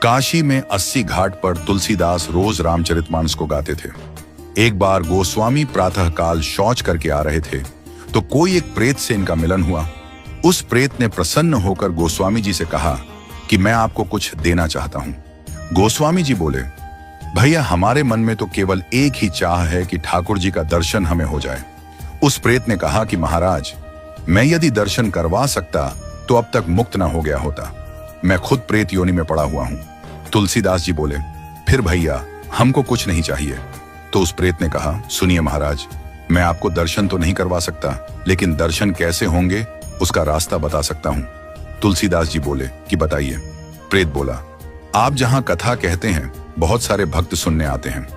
काशी में 80 घाट पर तुलसीदास रोज रामचरितमानस को गाते थे। एक बार गोस्वामी प्रातःकाल शौच करके आ रहे थे तो कोई एक प्रेत से इनका मिलन हुआ। उस प्रेत ने प्रसन्न होकर गोस्वामी जी से कहा कि मैं आपको कुछ देना चाहता हूं। गोस्वामी जी बोले, भैया हमारे मन में तो केवल एक ही चाह है कि ठाकुर जी का दर्शन हमें हो जाए। उस प्रेत ने कहा कि महाराज, मैं यदि दर्शन करवा सकता तो अब तक मुक्त न हो गया होता। मैं खुद प्रेत योनि में पड़ा हुआ हूं। तुलसीदास जी बोले, फिर भैया हमको कुछ नहीं चाहिए। तो उस प्रेत ने कहा, सुनिए महाराज, मैं आपको दर्शन तो नहीं करवा सकता, लेकिन दर्शन कैसे होंगे उसका रास्ता बता सकता हूं। तुलसीदास जी बोले कि बताइए। प्रेत बोला, आप जहां कथा कहते हैं बहुत सारे भक्त सुनने आते हैं।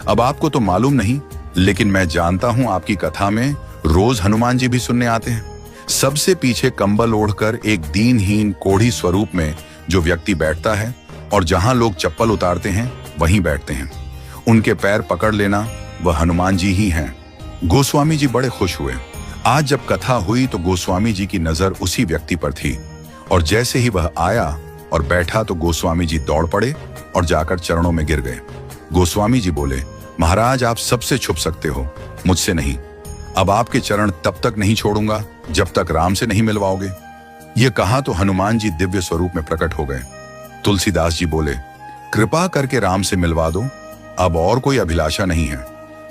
अब आपको तो मालूम नहीं, लेकिन मैं जानता हूं आपकी कथा में रोज हनुमान जी भी सुनने आते हैं। सबसे पीछे कंबल ओढ़कर एक दीनहीन कोढ़ी स्वरूप में जो व्यक्ति बैठता है और जहां लोग चप्पल उतारते हैं वहीं बैठते हैं। उनके पैर पकड़ लेना वह हनुमान जी ही हैं। गोस्वामी जी बड़े खुश हुए। आज जब कथा हुई तो गोस्वामी जी की नजर उसी व्यक्ति पर थी और जैसे ही वह आया और बैठा तो गोस्वामी जी दौड़ पड़े और जाकर चरणों में गिर गए। गोस्वामी जी बोले, महाराज आप सबसे छुप सकते हो, मुझसे नहीं। अब आपके चरण तब तक नहीं छोड़ूंगा जब तक राम से नहीं मिलवाओगे। ये कहा तो हनुमान जी दिव्य स्वरूप में प्रकट हो गए। तुलसीदास जी बोले, कृपा करके राम से मिलवा दो, अब और कोई अभिलाषा नहीं है।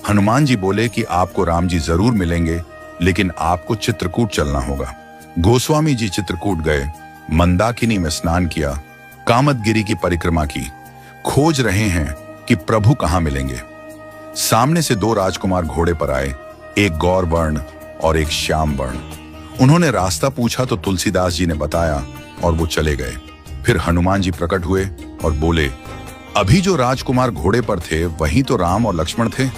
हनुमान जी बोले कि आपको राम जी जरूर मिलेंगे, लेकिन आपको चित्रकूट चलना होगा। गोस्वामी जी चित्रकूट गए, मंदाकिनी में स्नान किया, कामदगिरी की परिक्रमा की, खोज रहे हैं कि प्रभु कहां मिलेंगे। सामने से दो राजकुमार घोड़े पर आए, एक गौर वर्ण और एक श्याम वर्ण। उन्होंने रास्ता पूछा तो तुलसीदास जी ने बताया और वो चले गए। फिर हनुमान जी प्रकट हुए और बोले, अभी जो राजकुमार घोड़े पर थे वही तो राम और लक्ष्मण थे।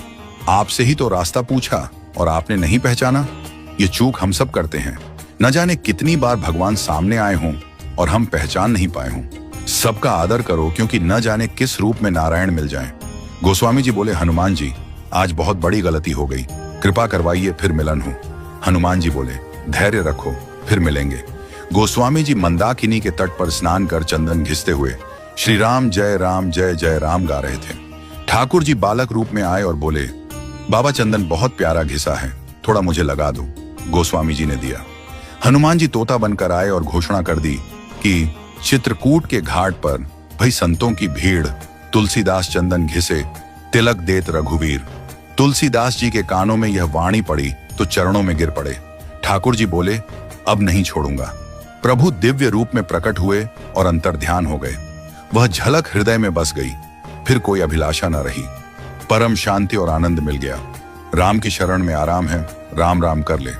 आपसे ही तो रास्ता पूछा और आपने नहीं पहचाना। ये चूक हम सब करते हैं। न जाने कितनी बार भगवान सामने आए हों और हम पहचान नहीं पाए हों। सबका आदर करो, क्योंकि न जाने किस रूप में नारायण मिल जाएं। गोस्वामी जी बोले, हनुमान जी आज बहुत बड़ी गलती हो गई, कृपा करवाइए फिर मिलन हो। हनुमान जी बोले, धैर्य रखो, फिर मिलेंगे। गोस्वामी जी मंदाकिनी के तट पर स्नान कर चंदन घिसते हुए श्री राम जय जय राम गा रहे थे। ठाकुर जी बालक रूप में आए और बोले, बाबा चंदन बहुत प्यारा घिसा है, थोड़ा मुझे लगा दो। गोस्वामी जी ने दिया। हनुमान जी तोता बनकर आए और घोषणा कर दी कि चित्रकूट के घाट पर भाई संतों की भीड़, तुलसीदास चंदन घिसे, तिलक देत रघुवीर। तुलसीदास जी के कानों में यह वाणी पड़ी तो चरणों में गिर पड़े। ठाकुर जी बोले, अब नहीं छोड़ूंगा। प्रभु दिव्य रूप में प्रकट हुए और अंतर्ध्यान हो गए। वह झलक हृदय में बस गई। फिर कोई अभिलाषा न रही। परम शांति और आनंद मिल गया। राम की शरण में आराम है, राम राम कर ले।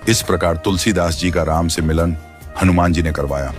इस प्रकार तुलसीदास जी का राम से मिलन हनुमान जी ने करवाया।